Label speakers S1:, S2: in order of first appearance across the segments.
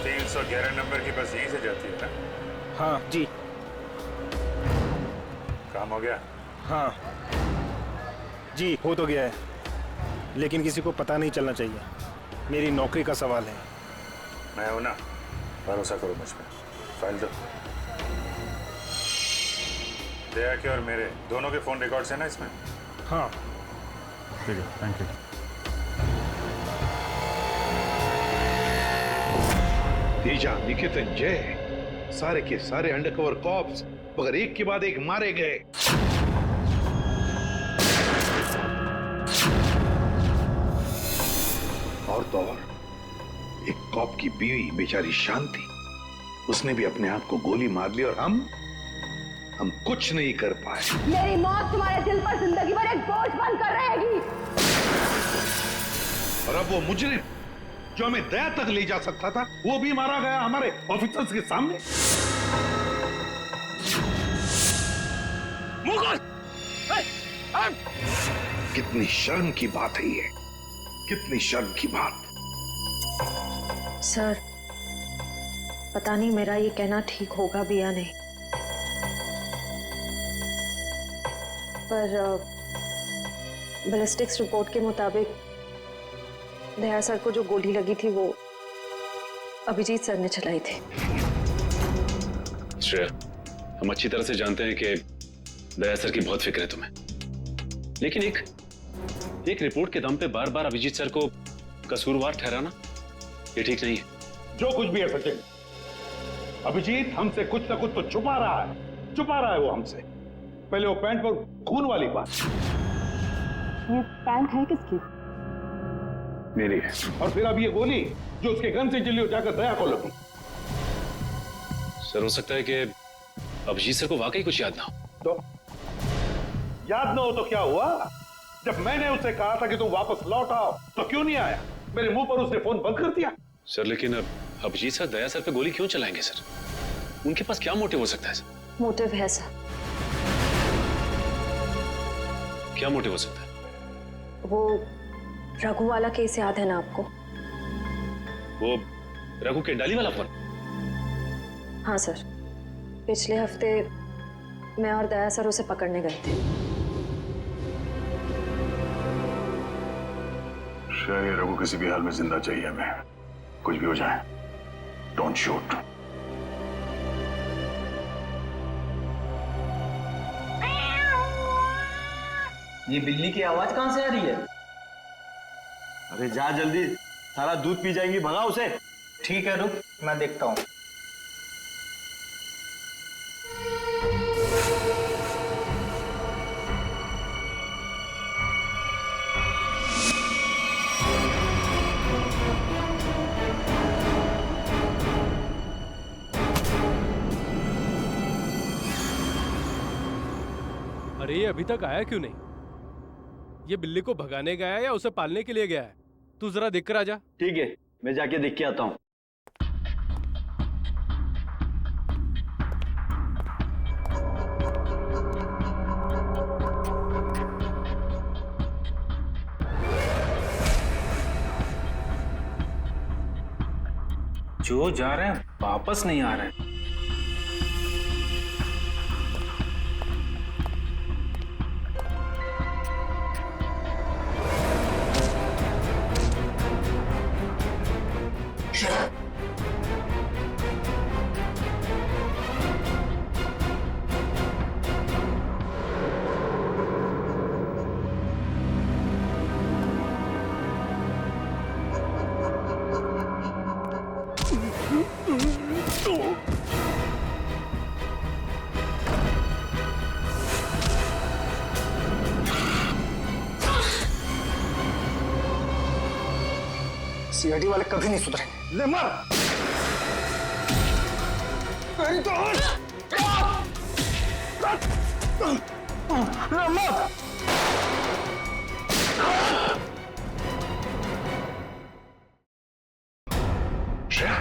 S1: 311 number की बस यहीं से जाती है ना?
S2: हाँ जी।
S1: काम हो गया?
S2: हाँ जी, हो तो गया है, लेकिन किसी को पता नहीं चलना चाहिए। मेरी नौकरी का सवाल है।
S1: मैं हूं ना, भरोसा करो मुझ पे। फाइल दो। दया के और मेरे दोनों के फोन रिकॉर्ड्स है ना इसमें?
S2: हाँ
S1: ठीक है, थैंक यू।
S3: तेजा, निकेतन, जय, सारे के सारे अंडरकवर कॉप्स मगर एक के बाद एक मारे गए। और तो और एक कॉप की बीवी बेचारी शांति, उसने भी अपने आप को गोली मार ली और हम कुछ नहीं कर पाए।
S4: मेरी मौत तुम्हारे दिल पर जिंदगी भर एक बोझ बनकर रहेगी।
S3: और अब वो मुजरिम जो हमें दया तक ले जा सकता था, वो भी मारा गया हमारे ऑफिसर्स के सामने। मुगल! कितनी शर्म की बात है ये, कितनी शर्म की बात।
S5: सर, पता नहीं मेरा ये कहना ठीक होगा भी या नहीं, पर बैलिस्टिक्स रिपोर्ट के मुताबिक दया सर को जो गोली लगी थी वो अभिजीत सर ने चलाई थी।
S6: श्रेया, हम अच्छी तरह से जानते हैं कि दया सर की बहुत फिक्र है तुम्हें, लेकिन एक रिपोर्ट के दम पे बार बार अभिजीत सर को कसूरवार ठहराना ये ठीक नहीं है।
S3: जो कुछ भी है सचिन, अभिजीत हमसे कुछ ना कुछ तो छुपा रहा है वो हमसे। पहले वो पैंट पर खून वाली बात।
S4: ये पैंट है किसकी?
S3: मेरी है। और फिर अब ये गोली जो उसके गन से चली, जाकर दया को लगी।
S6: सर, हो सकता है कि अभिजीत सर को वाकई कुछ याद ना हो।
S3: तो याद ना हो तो क्या हुआ? जब मैंने उसे कहा था कि तुम वापस लौट आओ तो क्यों नहीं आया? मेरे मुंह पर उसने फोन बंद कर दिया।
S6: सर, लेकिन अब अभिजीत सर दया सर पे गोली क्यों चलाएंगे सर? उनके पास क्या मोटिव हो सकता है सर?
S5: मोटिव है सर।
S6: क्या मोटिव हो सकता है?
S5: वो रघु वाला केस याद है ना आपको?
S6: वो रघु के डाली वाला फोन?
S5: हाँ सर, पिछले हफ्ते मैं और दया सर उसे पकड़ने गए थे।
S1: शायद रघु किसी भी हाल में जिंदा चाहिए हमें, कुछ भी हो जाए। Don't shoot.
S7: ये बिल्ली की आवाज कहां से आ रही है? अरे जा जल्दी, सारा दूध पी जाएंगी, भगा उसे। ठीक है, रुक मैं देखता हूं।
S8: अरे ये अभी तक आया क्यों नहीं? ये बिल्ली को भगाने गया है या उसे पालने के लिए गया है? तू जरा देख कर आजा।
S7: ठीक है, मैं जाके देख के आता हूँ। जो जा रहे हैं वापस नहीं आ रहे हैं।
S2: सीआईडी वाले कभी नहीं सुधरेंगे। ले मार।
S3: श्रेया,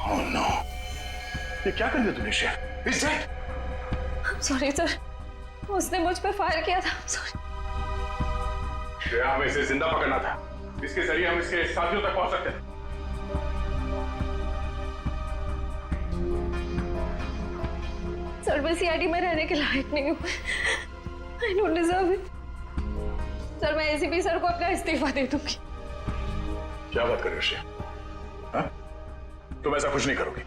S3: ओह नो, ये क्या कर दिया तुमने Shreya? Is that?
S5: Sorry sir, उसने मुझ पे फायर किया था। सॉरी।
S1: श्रेया, हमें इसे जिंदा पकड़ना था। इसके जरिए हम इसके साथियों तक पहुंच सकते थे।
S5: सर मैं सीआईडी में रहने के लायक नहीं हूँ। I don't deserve it. Sir मैं एसीपी सर को अपना इस्तीफा दे दूंगी।
S1: क्या बात कर रहे हो श्रेया? हाँ? तुम ऐसा कुछ नहीं करोगी।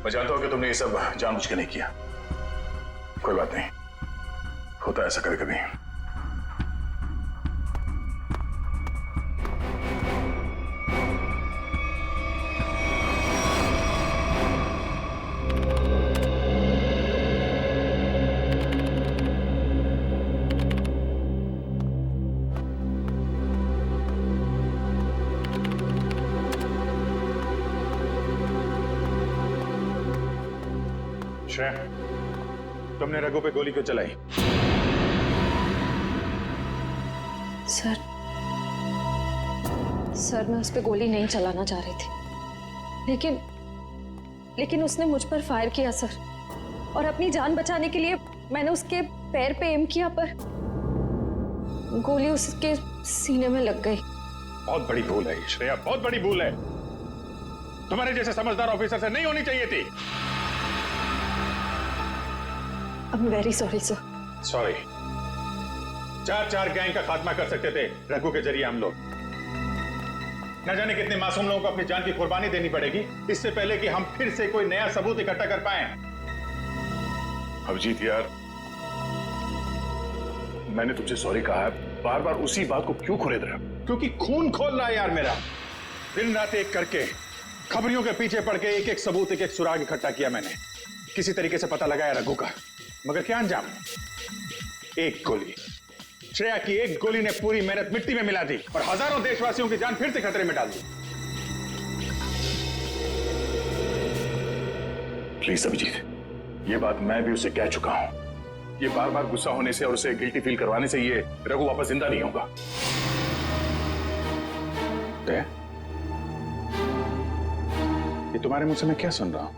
S1: मैं जानता हूं कि तुमने ये सब जानबूझ के नहीं किया। कोई बात नहीं, होता है ऐसा कभी कभी। श्रेया, तुमने रघु पे गोली क्यों चलाई?
S5: सर मैं उस पर गोली नहीं चलाना चाह रही थी, लेकिन उसने मुझ पर फायर किया सर, और अपनी जान बचाने के लिए मैंने उसके पैर पे एम किया, पर गोली उसके सीने में लग गई।
S1: बहुत बड़ी भूल है श्रेया, बहुत बड़ी भूल है। तुम्हारे जैसे समझदार ऑफिसर से नहीं होनी चाहिए थी।
S5: I'm very sorry sir।
S1: Sorry. 4 gang का खात्मा कर सकते थे रघु के जरिए हम लोग। न जाने कितने मासूम लोगों को अपनी जान की कुर्बानी देनी पड़ेगी इससे पहले कि हम फिर से कोई नया सबूत इकट्ठा कर पाए। अभिजीत यार, मैंने तुमसे सॉरी कहा है, बार बार उसी बात को क्यों खुरेद रहे हो? क्योंकि खून खोल रहा है यार मेरा। दिन रात एक करके खबरियों के पीछे पड़ के एक सबूत, एक सुराग इकट्ठा किया मैंने। किसी तरीके से पता लगाया रघु का, मगर क्या अंजाम? एक गोली, श्रेया की एक गोली ने पूरी मेहनत मिट्टी में मिला दी और हजारों देशवासियों की जान फिर से खतरे में डाल दी। प्लीज अभिजीत, ये बात मैं भी उसे कह चुका हूं। ये बार बार गुस्सा होने से और उसे गिल्टी फील करवाने से ये रघु वापस जिंदा नहीं होगा। ये तुम्हारे मुंह से मैं क्या सुन रहा हूं?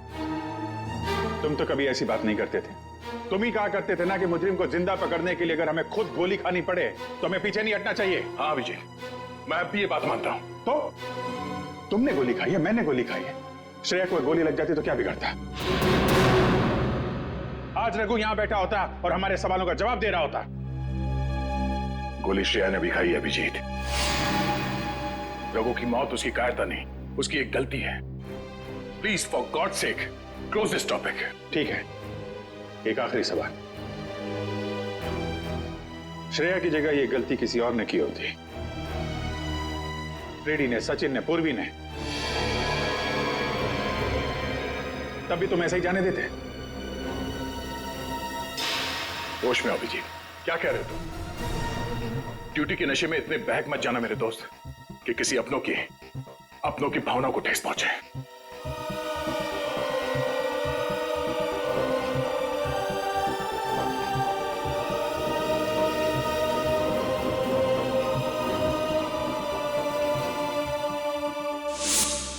S1: तुम तो कभी ऐसी बात नहीं करते थे। तुम ही कहा करते थे ना कि मुजरिम को जिंदा पकड़ने के लिए अगर हमें खुद गोली खानी पड़े तो हमें पीछे नहीं हटना चाहिए। हाँ अभिजीत, मैं अब भी ये बात मानता हूं। तो तुमने गोली खाई है, मैंने गोली खाई है। श्रेया को गोली लग जाती तो क्या बिगड़ता? आज रघु यहां बैठा होता और हमारे सवालों का जवाब दे रहा होता। गोली श्रेया ने भी खाई है अभिजीत। रघु की मौत उसकी कायरता नहीं, उसकी एक गलती है। Please for God sake close this topic. ठीक है, एक आखिरी सवाल। श्रेया की जगह ये गलती किसी और ने की होती, रेड्डी ने, सचिन ने, पूर्वी ने, तब भी तुम ऐसे ही जाने देते? होश में आओ अभिजीत, क्या कह रहे हो तुम? ड्यूटी के नशे में इतने बहक मत जाना मेरे दोस्त कि किसी अपनों की भावनाओं को ठेस पहुंचे।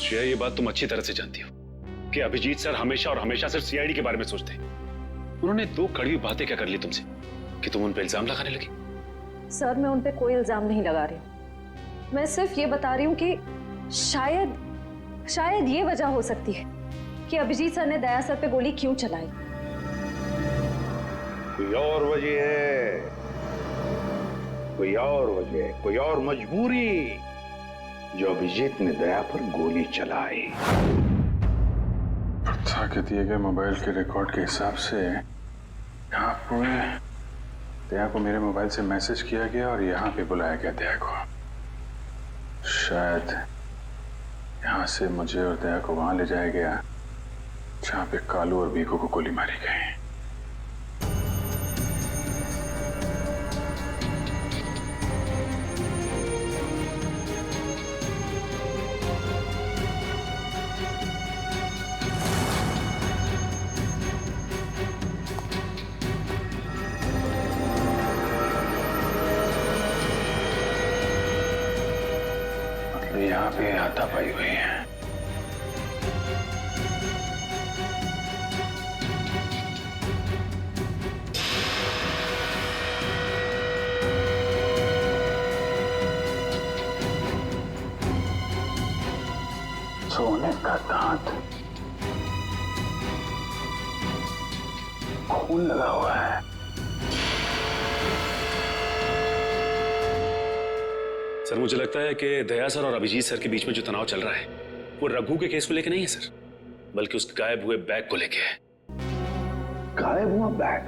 S6: श्रेया, ये बात तुम अच्छी तरह से जानती हो कि अभिजीत सर हमेशा और हमेशा सिर्फ सीआईडी के बारे में सोचते हैं। उन्होंने 2 कड़वी बातें क्या कर ली तुमसे कि तुम उन पे इल्जाम लगाने लगी?
S5: सर मैं उन पे कोई इल्जाम नहीं लगा रही हूँ। मैं सिर्फ ये बता रही हूँ कि शायद ये वजह हो सकती है कि अभिजीत सर ने दया सर पे गोली क्यों चलाई।
S3: कोई और वजह है, कोई और वजह, कोई और मजबूरी जो अभिजीत ने दया पर गोली चलाई।
S1: प्रथा के दिए गए मोबाइल के रिकॉर्ड के हिसाब से यहाँ पूरे दया को मेरे मोबाइल से मैसेज किया गया और यहाँ पे बुलाया गया दया को। शायद यहाँ से मुझे और दया को वहां ले जाया गया जहाँ पे कालू और बीकू को गोली मारी गई। यहाँ पे हाथापाई हुई है। का दांत, खून लगा हुआ है।
S6: सर मुझे लगता है कि दया सर और अभिजीत सर के बीच में जो तनाव चल रहा है वो रघु के केस को लेके नहीं है सर, बल्कि उस गायब हुए बैग को लेके है।
S3: गायब हुआ बैग?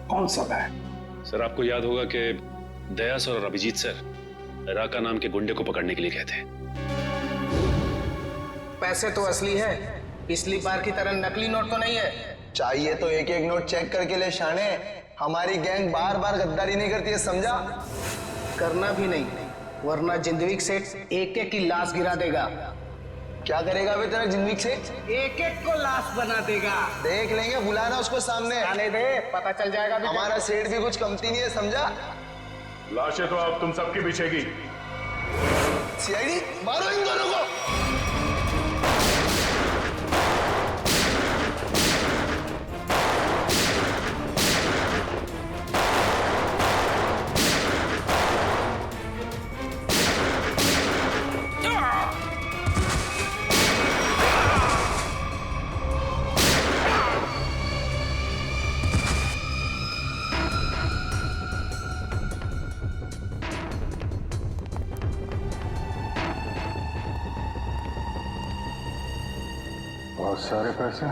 S3: कौन सा बैग?
S6: सर आपको याद होगा कि दया सर और अभिजीत सर राका नाम के गुंडे को पकड़ने के लिए गए थे।
S9: पैसे तो असली है, पिछली बार की तरह नकली नोट तो नहीं है।
S10: चाहिए तो एक एक नोट चेक करके ले शाने। हमारी गैंग बार बार गद्दारी नहीं करती है, समझा?
S9: करना भी नहीं, वरना जिंदगी सेठ एक एक की लाश गिरा देगा।
S10: क्या करेगा बे तेरा जिंदगी से?
S9: एक एक को लाश बना देगा।
S10: देख लेंगे, बुलाना उसको सामने।
S9: आने दे, पता चल जाएगा।
S10: हमारा सेठ भी कुछ कमती नहीं है, समझा?
S1: लाशें तो अब तुम सबकी बिछेगी।
S10: सीआईडी मारो इन दोनों को।
S1: बहुत सारे पैसे।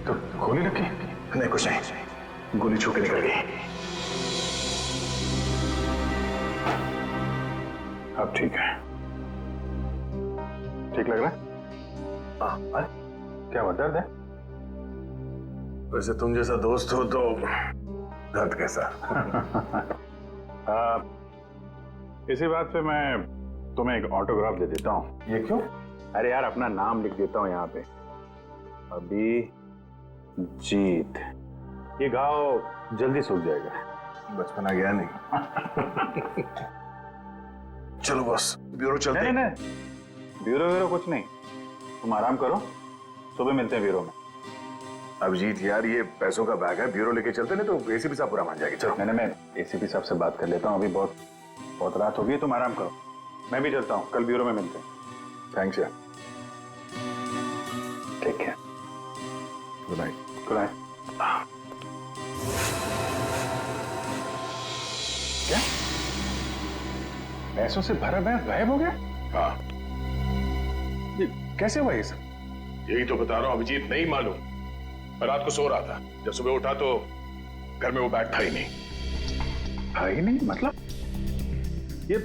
S1: तो गोली लगी? नहीं, कुछ नहीं, गोली छू के निकल गई। अब ठीक है, ठीक लग रहा है? हाँ। क्या हुआ, दर्द है? वैसे तुम जैसा दोस्त हो तो दर्द कैसा? इसी बात पे मैं तुम्हें एक ऑटोग्राफ दे देता हूँ। ये क्यों? अरे यार, अपना नाम लिख देता हूँ यहाँ पे, अभिजीत। ये घाव जल्दी सूख जाएगा। बचपना गया नहीं। चलो बॉस, ब्यूरो चलते हैं। नहीं, ब्यूरो कुछ नहीं, तुम आराम करो, सुबह मिलते हैं ब्यूरो में। अभिजीत यार, ये पैसों का बैग है, ब्यूरो लेके चलते नहीं तो एसीपी साहब पूरा मान जाएगी। चलो। मैं एसीपी साहब से बात कर लेता हूँ, अभी बहुत रात हो गई, तुम आराम करो, मैं भी चलता हूँ, कल ब्यूरो में मिलते हैं। थैंक्स यार। ठीक है, गुड नाइट। Good night. क्या पैसों से भरा बैग गायब हो गया? हाँ। ये कैसे हुआ ये सब? यही तो बता रहा हूँ अभिजीत, नहीं मालूम। रात को सो रहा था, जब सुबह उठा तो घर में वो बैग था ही नहीं। था ही नहीं मतलब? ये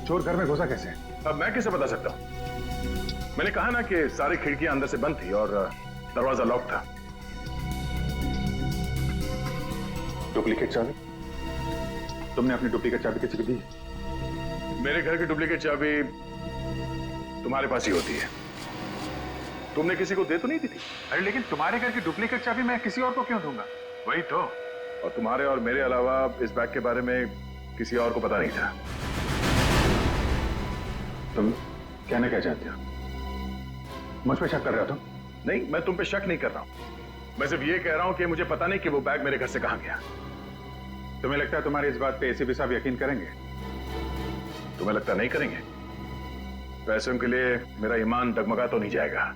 S1: चोर घर में घुसा कैसे? अब मैं कैसे बता सकता हूँ? मैंने कहा ना कि सारी खिड़कियां अंदर से बंद थी और दरवाजा लॉक था। डुप्लीकेट चाबी? तुमने अपनी डुप्लीकेट चाबी किसी को दी? मेरे घर की डुप्लीकेट चाबी तुम्हारे पास ही होती है, तुमने किसी को दे तो नहीं दी थी? अरे लेकिन तुम्हारे घर की डुप्लीकेट चाबी मैं किसी और को क्यों दूंगा? वही तो, और तुम्हारे और मेरे अलावा इस बैग के बारे में किसी और को पता नहीं था। तुम कहना क्या चाहते हो? मुझ पे शक कर रहे हो तुम? नहीं, मैं तुम पे शक नहीं कर रहा हूं, मैं सिर्फ ये कह रहा हूं कि मुझे पता नहीं कि वो बैग मेरे घर से कहां गया। तुम्हें लगता है तुम्हारी इस बात पे एसीपी साहब यकीन करेंगे? तुम्हें लगता नहीं करेंगे? पैसों के लिए मेरा ईमान डगमगा तो नहीं जाएगा,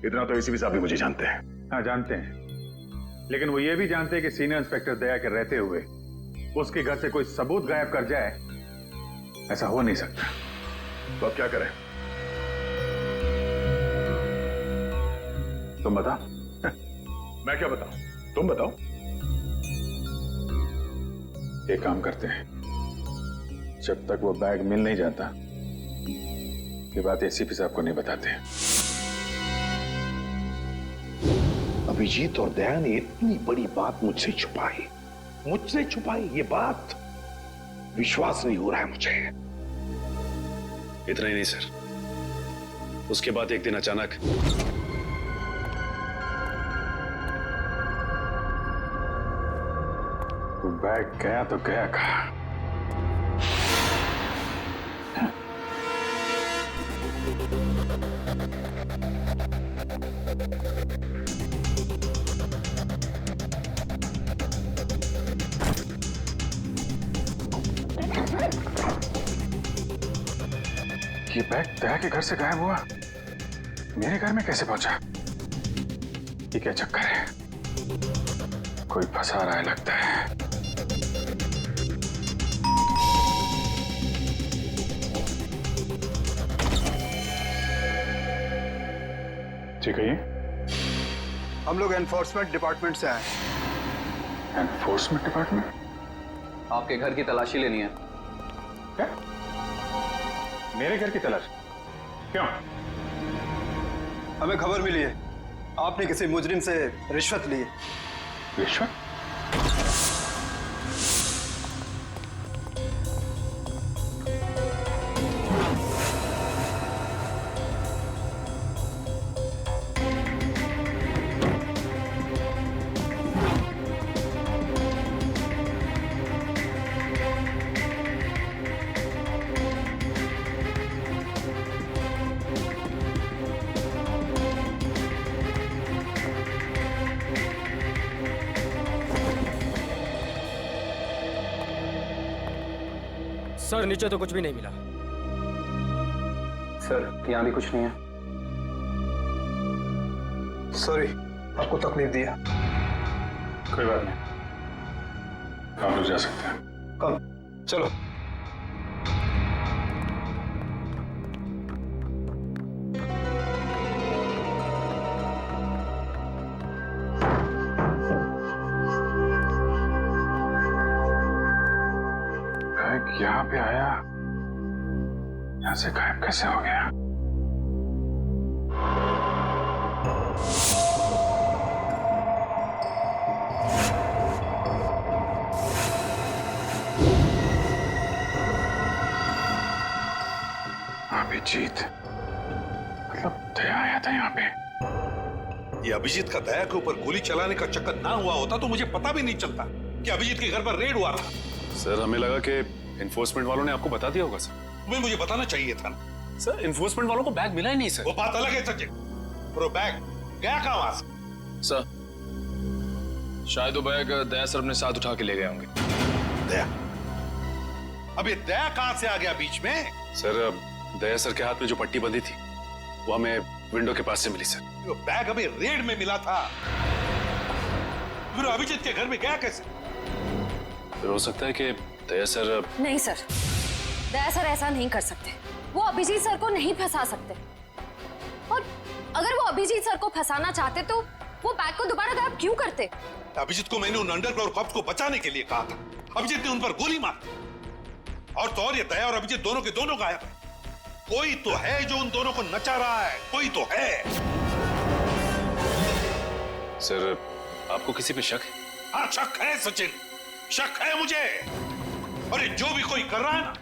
S1: इतना तो एसीपी साहब भी मुझे जानते हैं। हाँ जानते हैं, लेकिन वो ये भी जानते हैं कि सीनियर इंस्पेक्टर दया के रहते हुए उसके घर से कोई सबूत गायब कर जाए, ऐसा हो नहीं सकता। तो अब क्या करें? तुम बताओ। मैं क्या बताऊं? तुम बताओ। एक काम करते हैं, जब तक वो बैग मिल नहीं जाता ये बात एसीपी साहब को नहीं बताते।
S3: अभिजीत और दया ने इतनी बड़ी बात मुझसे छुपाई, ये बात विश्वास नहीं हो रहा है मुझे।
S6: इतना ही नहीं सर, उसके बाद एक दिन अचानक
S1: बैग गया तो गया कहाँ? ये बैग दया के घर से गायब हुआ, मेरे घर में कैसे पहुंचा? ये क्या चक्कर है? कोई फंसा रहा है लगता है। ठीक है, ये
S10: हम लोग एनफोर्समेंट डिपार्टमेंट से आए हैं।
S1: Enforcement department?
S7: आपके घर की तलाशी लेनी है।
S1: क्या? मेरे घर की तलाश? क्यों?
S10: हमें खबर मिली है आपने किसी मुजरिम से रिश्वत ली है।
S1: रिश्वत?
S7: सर नीचे तो कुछ भी नहीं मिला। सर यहाँ भी कुछ नहीं है।
S10: सॉरी आपको तकलीफ दिया।
S1: कोई बात नहीं, हम लोग जा सकते हैं।
S10: कम चलो।
S1: यहाँ पे आया, यहाँ से गायब कैसे हो गया? अभिजीत, मतलब दया आया था यहाँ पे।
S3: ये अभिजीत का दया के ऊपर गोली चलाने का चक्कर ना हुआ होता तो मुझे पता भी नहीं चलता कि अभिजीत के घर पर रेड हुआ था।
S6: सर हमें लगा कि एनफोर्समेंट वालों ने आपको बता दिया होगा। सर
S3: तुम्हें मुझे बताना चाहिए था ना।
S6: सर एनफोर्समेंट वालों को बैग मिला ही नहीं सर।
S3: वो बात अलग है सचिन, पर वो बैग गया कहाँ वहां से?
S11: सर शायद वो बैग दया सर अपने साथ उठा के ले गए होंगे।
S3: दया? अब ये दया कहां से आ गया बीच में?
S6: सर दया सर के हाथ में जो पट्टी बंधी थी वो हमें विंडो के पास से मिली सर।
S3: वो बैग अभी रेड में मिला था, फिर अभिजीत के घर में गया कैसे?
S6: फिर हो सकता है कि दया सर।
S5: नहीं सर, दया सर ऐसा नहीं कर सकते। वो अभिजीत सर को नहीं फंसा सकते, और अगर वो अभिजीत सर को फंसाना चाहते तो वो बैग को दोबारा गायब क्यों करते?
S3: अभिजीत को मैंने उन अंडरग्राउंड कॉप्स को बचाने के लिए कहा था, अभिजीत ने उन पर गोली मार दी। और तो और ये दया और अभिजीत दोनों के दोनों गायब है। कोई तो है जो उन दोनों को नचा रहा है, कोई तो है।
S6: सर आपको किसी पे शक है?
S3: हाँ शक है सचिन, शक है मुझे। और ये जो भी कोई कर रहा है ना,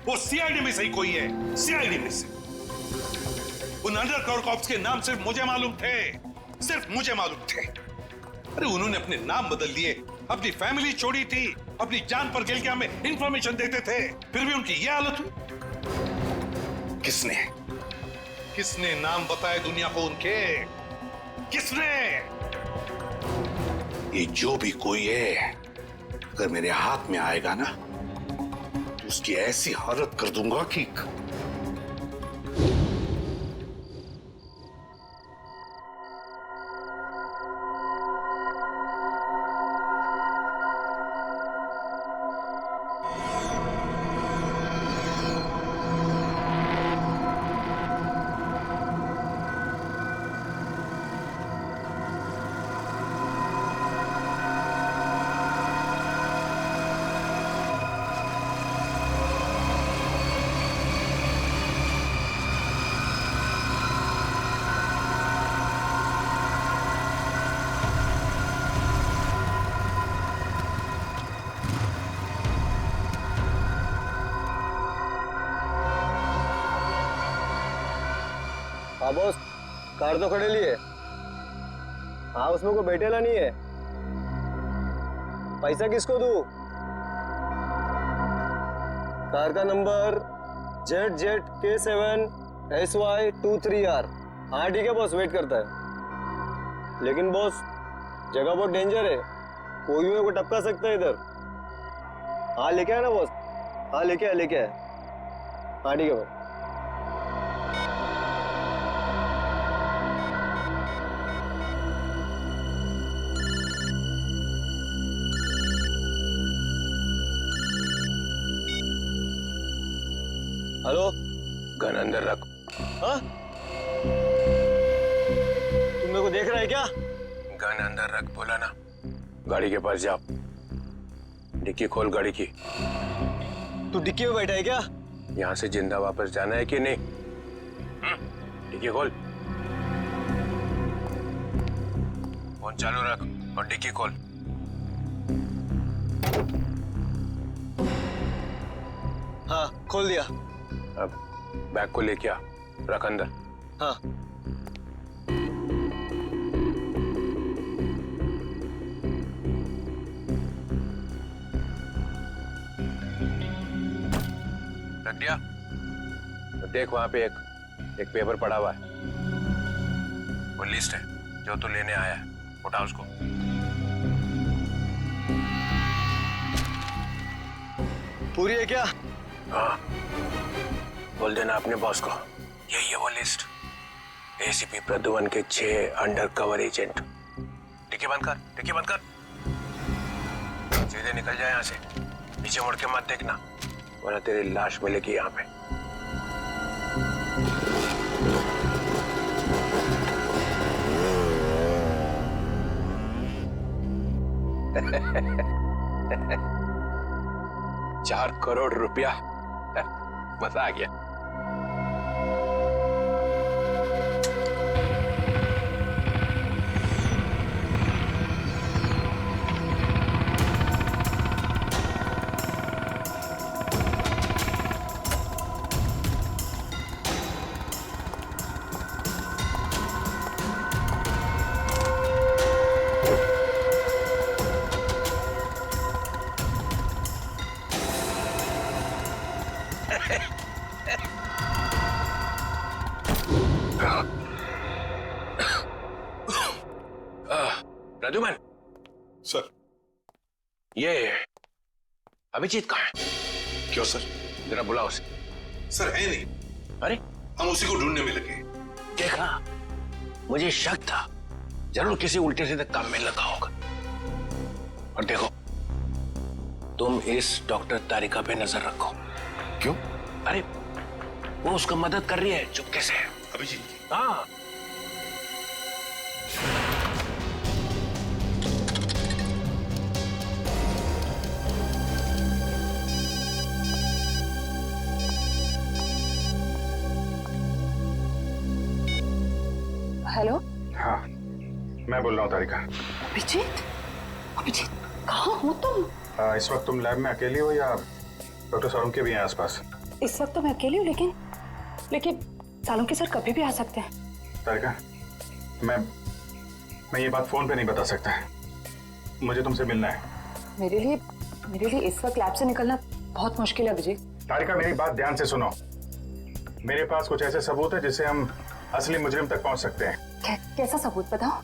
S3: वो सीआईडी में से ही कोई है, सीआईडी में से। उन अंडरग्राउंड कॉप्स के नाम सिर्फ मुझे मालूम थे, सिर्फ मुझे मालूम थे। अरे उन्होंने अपने नाम बदल लिए, अपनी फैमिली छोड़ी थी, अपनी जान पर खेल के हमें इंफॉर्मेशन देते थे, फिर भी उनकी ये हालत हुई। किसने किसने नाम बताए दुनिया को उनके? किसने? ये जो भी कोई है, अगर मेरे हाथ में आएगा ना तो उसकी ऐसी हालत कर दूंगा कि
S10: हाँ बॉस, कार तो खड़े लिए। हाँ उसमें कोई बैठेला नहीं है। पैसा किसको दूं? कार का नंबर ZZK7SY23R। हाँ ठीक है बॉस, वेट करता है। लेकिन बॉस जगह बहुत डेंजर है, कोई मेरे को टपका सकता है इधर। हाँ लेके आया ना बॉस? हाँ लेके आया। हाँ ठीक है बॉस। हेलो,
S7: गन अंदर रख।
S10: हाँ? तुम मेरे को देख रहा है क्या?
S7: गन अंदर रख बोला ना। गाड़ी के पास जा, डिक्की खोल गाड़ी की।
S10: तू डिक्की में बैठा है क्या?
S7: यहाँ से जिंदा वापस जाना है कि नहीं? डिक्की खोल, फोन चालू रख और डिक्की खोल।
S10: हाँ, खोल दिया।
S7: अब बैग को लेके आ, रख अंदर।
S10: हाँ।
S7: रख दिया? तो देख वहां पे एक पेपर पड़ा हुआ है, वो लिस्ट है जो तू लेने आया है, उठा उसको।
S10: पूरी है क्या?
S7: हाँ, बोल देना अपने बॉस को, यही है वो लिस्ट। एसीपी प्रद्युमन के 6 अंडरकवर एजेंट। डिक्की बंद कर, डिक्की बंद कर। सीधे निकल जाए यहाँ से, पीछे मुड़ के मत देखना, वरना तेरी लाश मिलेगी यहाँ पे। ₹4 करोड़, मजा आ गया। प्रद्युमन
S3: सर,
S7: ये अभिजीत कहाँ है?
S3: क्यों सर?
S7: जरा बुलाओ उसे।
S3: सर है नहीं।
S7: अरे
S3: हम उसी को ढूंढने में लगे।
S7: देखा, मुझे शक था, जरूर किसी उल्टे सीधे काम में लगा होगा। और देखो, तुम इस डॉक्टर तारिका पे नजर रखो।
S3: क्यों?
S7: अरे वो उसका मदद कर रही है चुपके से।
S3: अभिजीत की?
S7: हाँ।
S5: हेलो।
S1: हाँ, मैं बोल रहा हूँ तारिका।
S5: अभिजीत, अभिजीत कहाँ हो तुम?
S1: इस वक्त तुम लैब में अकेली हो या डॉक्टर सालुंके भी हैं आसपास?
S5: इस वक्त तो मैं अकेली हूँ, लेकिन सालुंके सर कभी भी आ सकते हैं।
S1: तारिका, मैं ये बात फोन पे नहीं बता सकता, मुझे तुमसे मिलना है।
S5: मेरे लिए इस वक्त लैब से निकलना बहुत मुश्किल है अभिजीत।
S1: तारिका, मेरी बात ध्यान से सुनो। मेरे पास कुछ ऐसे सबूत है जिससे हम असली मुजरिम तक पहुंच सकते हैं।
S5: कैसा सबूत बताओ?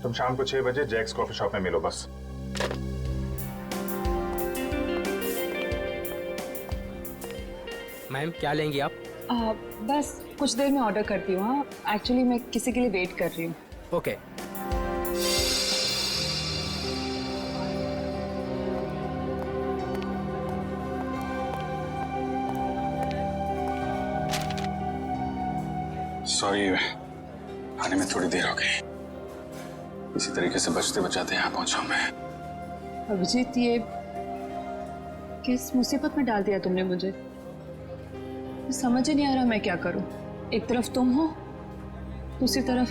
S1: तुम शाम को 6 बजे जैक्स कॉफी शॉप में मिलो बस।
S12: मैम क्या लेंगी आप?
S5: बस कुछ देर में ऑर्डर करती हूँ। हाँ, एक्चुअली मैं किसी के लिए वेट कर रही हूँ।
S12: ओके।
S1: सॉरी, आने में थोड़ी देर हो गई। इसी तरीके से बचते बचाते यहाँ पहुंचा मैं।
S5: अभिजीत, ये किस मुसीबत में डाल दिया तुमने मुझे? समझ ही नहीं आ रहा मैं क्या करूं। एक तरफ तुम हो, दूसरी तरफ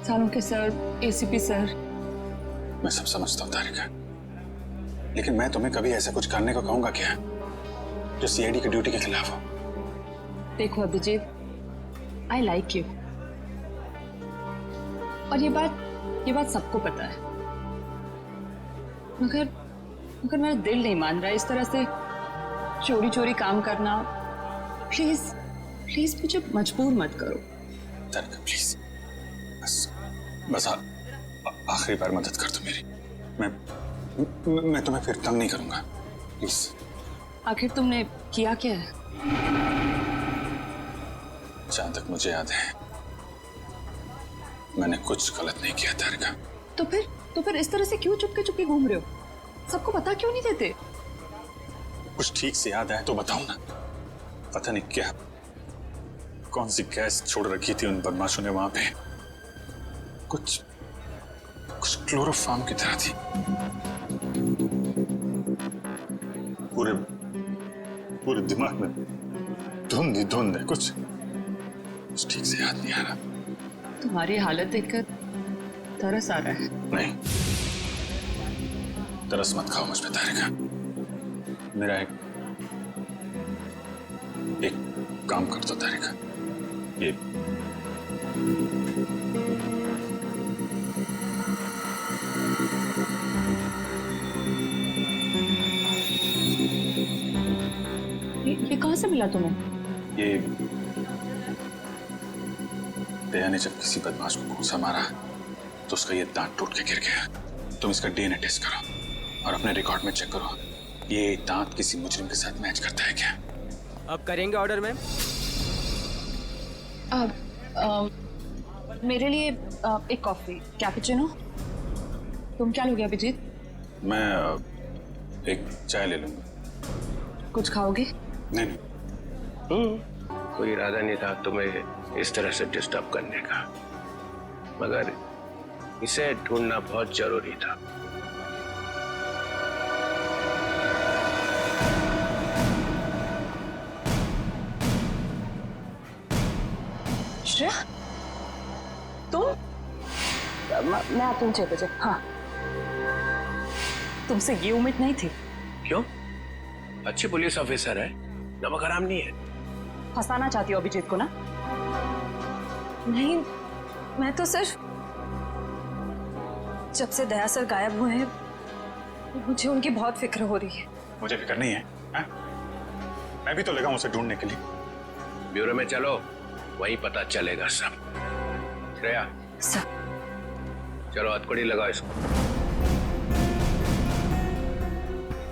S5: सालुंके सर, एसीपी सर।
S1: मैं सब समझता हूँ तारिका, लेकिन मैं तुम्हें कभी ऐसा कुछ करने को कहूंगा क्या जो सीआईडी की ड्यूटी के खिलाफ हो?
S5: देखो अभिजीत, आई लाइक यू, और ये बात सबको पता है, मगर मेरा दिल नहीं मान रहा है इस तरह से चोरी चोरी काम करना। प्लीज मुझे मजबूर मत करो।
S1: तारिका प्लीज, बस आखिरी बार मदद कर दो मेरी। मैं तुम्हें फिर तंग नहीं करूंगा, प्लीज।
S5: आखिर तुमने किया क्या है?
S1: जहां तक मुझे याद है मैंने कुछ गलत नहीं किया तारिका।
S5: तो फिर इस तरह से क्यों चुपके चुपके घूम रहे हो? सबको पता क्यों नहीं देते?
S1: कुछ ठीक से याद आए तो बताओ ना। पता नहीं क्या कौन सी गैस छोड़ रखी थी उन बदमाशों ने वहां पे। कुछ क्लोरोफॉर्म की तरह थी। पूरे दिमाग में धुंध है। कुछ ठीक से याद नहीं आ रहा।
S12: तुम्हारी हालत देखकर तरस आ रहा है।
S1: नहीं, तरस मत खाओ मुझ पे तारिका। मेरा एक काम कर दो तारिका।
S12: ये कहां से मिला तुम्हें?
S1: ये दया ने जब किसी बदमाश को घूंसा मारा तो उसका ये दांत टूट के गिर गया। तुम इसका डीएनए टेस्ट करो और अपने रिकॉर्ड में चेक करो ये दांत किसी मुजरिम के साथ मैच करता है क्या।
S10: अब करेंगे ऑर्डर मैम।
S12: मेरे लिए एक कॉफी कैपुचिनो। तुम क्या लोगे अभिजीत?
S1: मैं एक चाय ले लूंगा।
S12: कुछ खाओगे?
S1: नहीं।
S7: कोई इरादा नहीं था तुम्हें इस तरह से डिस्टर्ब करने का, मगर इसे ढूंढना बहुत जरूरी था।
S12: श्रेया, तुम?
S4: मैं आती हूँ 6 बजे। हाँ।
S12: तुमसे ये उम्मीद नहीं थी।
S7: क्यों? अच्छी पुलिस ऑफिसर है, नमक हराम नहीं है।
S12: फंसाना चाहती हो अभिजीत को ना?
S5: नहीं, मैं तो सिर्फ जब से दया सर गायब हुए हैं मुझे उनकी बहुत फिक्र हो रही है।
S1: मुझे फिक्र नहीं है, हा? मैं भी तो लगा हूं उसे ढूंढने के लिए।
S7: ब्यूरो में चलो, वहीं पता चलेगा सब। श्रेया
S5: सर,
S7: चलो हथकड़ी लगाओ इसको।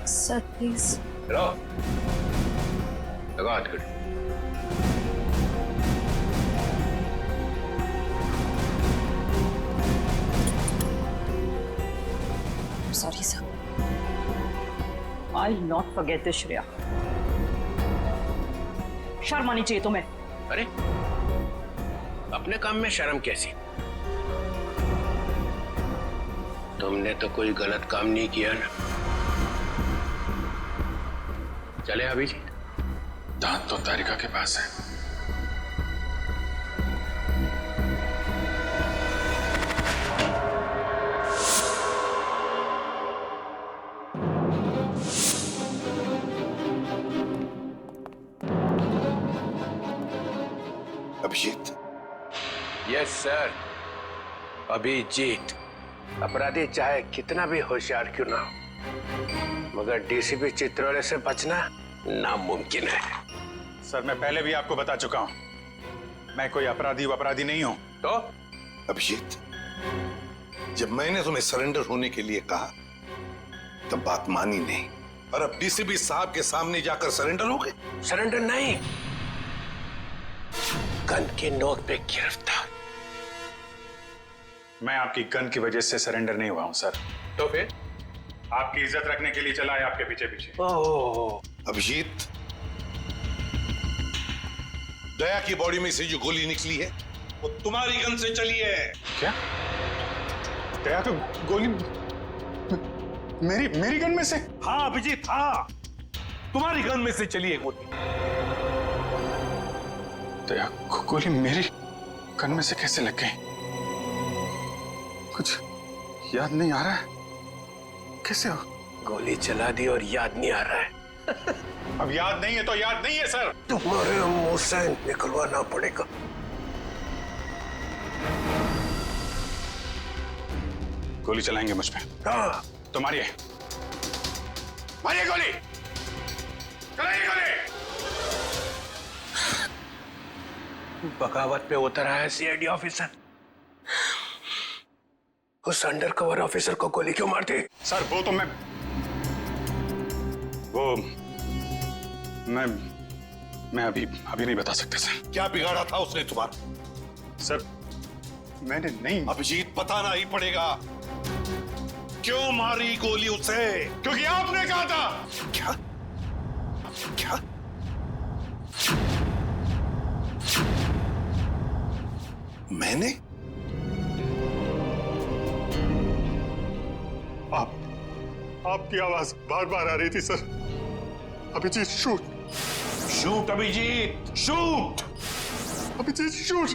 S5: Sir please.
S7: चलो लगाओ हथकड़ी।
S5: Sorry sir.
S12: I will not forget this Shreya. शर्म आनी चाहिए तुम्हें।
S7: अरे अपने काम में शर्म कैसी? तुमने तो कोई गलत काम नहीं किया ना। चले अभिजीत।
S1: दांत तो तारिका के पास है।
S3: अभिजीत।
S7: Yes sir, Abhijeet. अपराधी चाहे कितना भी होशियार क्यों ना हो, मगर डीसीपी चित्रोले से बचना नामुमकिन है।
S1: सर मैं पहले भी आपको बता चुका हूं, मैं कोई अपराधी नहीं हूं।
S3: तो अभिजीत, जब मैंने तुम्हें सरेंडर होने के लिए कहा तब बात मानी नहीं, और अब डीसीपी साहब के सामने जाकर सरेंडर हो गए।
S7: सरेंडर नहीं, गन की नोक पे गिरफ्तार।
S1: मैं आपकी गन की वजह से सरेंडर नहीं हुआ हूं सर।
S7: तो फिर?
S1: आपकी इज्जत रखने के लिए चला है आपके पीछे पीछे।
S7: ओह
S3: अभिजीत, दया की बॉडी में से जो गोली निकली है वो तुम्हारी गन से चली है।
S1: क्या? दया को गोली मेरी गन में से?
S3: हाँ अभिजीत, हाँ, तुम्हारी गन में से चली है गोली।
S1: दया को गोली मेरी गन में से कैसे लग गई? कुछ याद नहीं आ रहा है। कैसे हो?
S7: गोली चला दी और याद नहीं आ रहा है।
S1: अब याद नहीं है तो याद नहीं है सर।
S7: तुम्हारे मुंह से निकलवाना पड़ेगा।
S1: गोली चलाएंगे मुझ पे?
S7: हाँ।
S1: तो मारिए गोली, चलाइए गोली।
S7: बगावत पे उतर आया सीआईडी ऑफिसर। उस अंडरकवर ऑफिसर को गोली क्यों मारती?
S1: सर वो तो मैं अभी नहीं बता सकते सर।
S3: क्या बिगाड़ा था उसने तुम्हारा?
S1: सर मैंने नहीं।
S3: अभिजीत, बताना ही पड़ेगा। क्यों मारी गोली उसे?
S1: क्योंकि आपने कहा था।
S3: क्या? मैंने?
S1: आपकी आवाज बार बार आ रही थी sir. Abhijeet shoot.
S3: Shoot Abhijeet, shoot.
S1: Abhijeet shoot.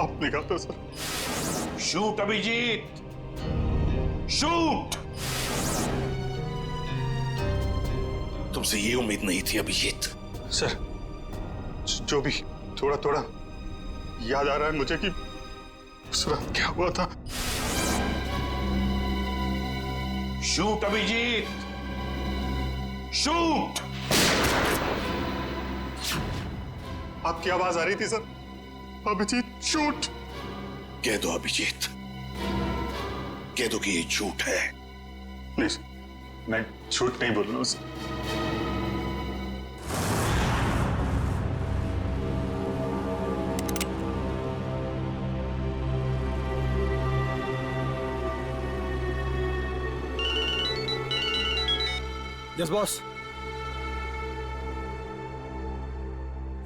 S1: आपने कहा था सर।
S3: Shoot Abhijeet, shoot. तुमसे ये उम्मीद नहीं थी अभिजीत।
S1: सर, जो भी थोड़ा थोड़ा याद आ रहा है मुझे कि उस रात क्या हुआ था।
S3: Shoot Abhijeet, shoot.
S1: आपकी आवाज आ रही थी सर। अभिजीत शूट।
S3: कह दो अभिजीत, कह दो कि ये झूठ है।
S1: नहीं सर, मैं झूठ नहीं बोल रहा हूं सर।
S2: Yes boss.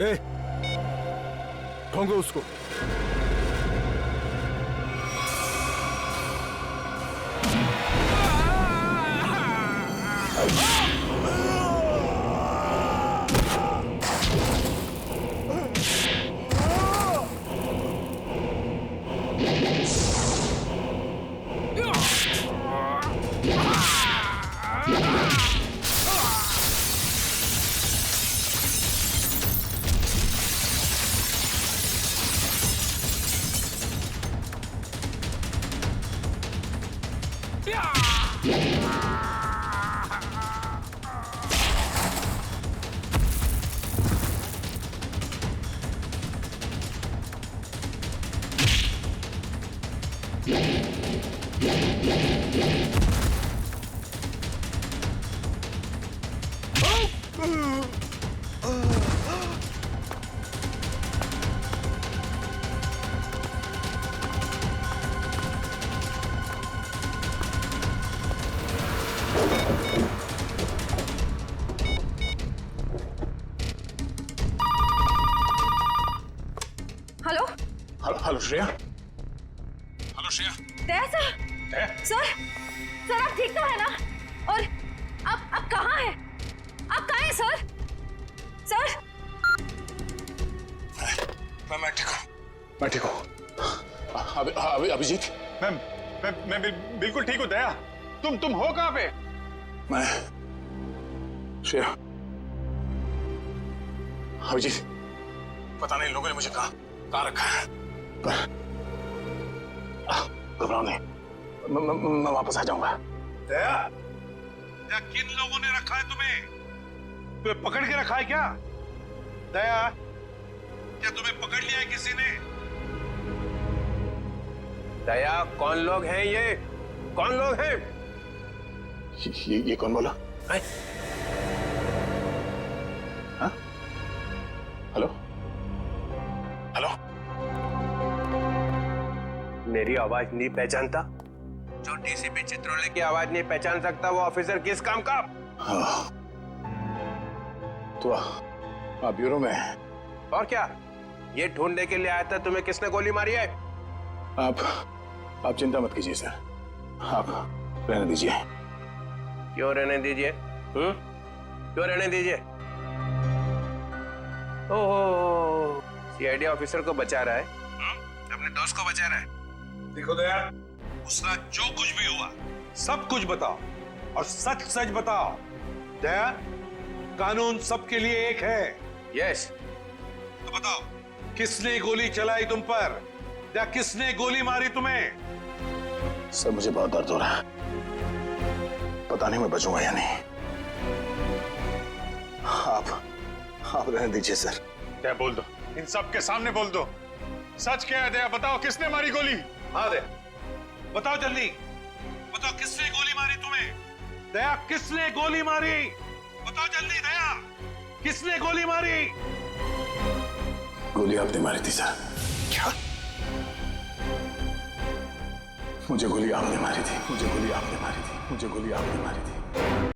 S2: ए, ढूंढो उसको।
S5: Hello
S1: hello Shreya.
S3: Hello Shreya.
S5: Daya sir. Sir आप ठीक तो है ना? और आप कहाँ हैं? आप कहाँ हैं सर? सर
S3: मैं ठीक हूँ।
S1: मैं ठीक हूँ। अभिजीत, मैं बिल्कुल ठीक हूँ। दया, तुम हो कहाँ पे?
S3: मैं श्रेया, अभिजीत, पता नहीं लोगों ने मुझे कहाँ रखा है, पर घबराओ नहीं, मैं वापस आ जाऊंगा।
S1: दया,
S3: किन लोगों ने रखा है तुम्हें पकड़ के रखा है क्या?
S1: दया,
S3: क्या तुम्हें पकड़ लिया है किसी ने?
S7: दया, कौन लोग हैं ये? कौन लोग हैं?
S1: ये कौन बोला? हाँ? हेलो?
S7: हेलो? मेरी आवाज नहीं पहचानता? जो डीसीपी चित्रोले की आवाज नहीं पहचान सकता, वो ऑफिसर किस काम का?
S1: हाँ। तो आप ब्यूरो में हैं?
S7: और क्या? ये ढूंढने के लिए आया था तुम्हें किसने गोली मारी है?
S1: आप चिंता मत कीजिए सर, आप रहने दीजिए।
S7: क्यों रहने दीजिए? क्यों रहने दीजिए? ओह, सीआईडी ऑफिसर को बचा रहा है, अपने दोस्त को बचा रहा है।
S3: देखो दया, उस रात जो कुछ भी हुआ सब कुछ बताओ और सच सच बताओ। दया, कानून सबके लिए एक है।
S7: यस।
S3: तो बताओ, किसने गोली चलाई तुम पर? या किसने गोली मारी तुम्हें?
S1: सर, मुझे बहुत दर्द हो रहा है, पता नहीं मैं बचूंगा या नहीं। आप रहने दीजिए सर। क्या बोल दो, इन सब के सामने बोल दो, सच क्या है? दया, बताओ किसने मारी गोली?
S3: हाँ दया, बताओ जल्दी, बताओ किसने गोली मारी तुम्हें? दया, किसने गोली मारी? बताओ जल्दी दया, किसने गोली मारी?
S1: गोली आपने मारी थी सर।
S3: क्या?
S1: मुझे गोली आपने मारी थी। मुझे गोली आपने मारी थी। मुझे गोली आपने मारी थी।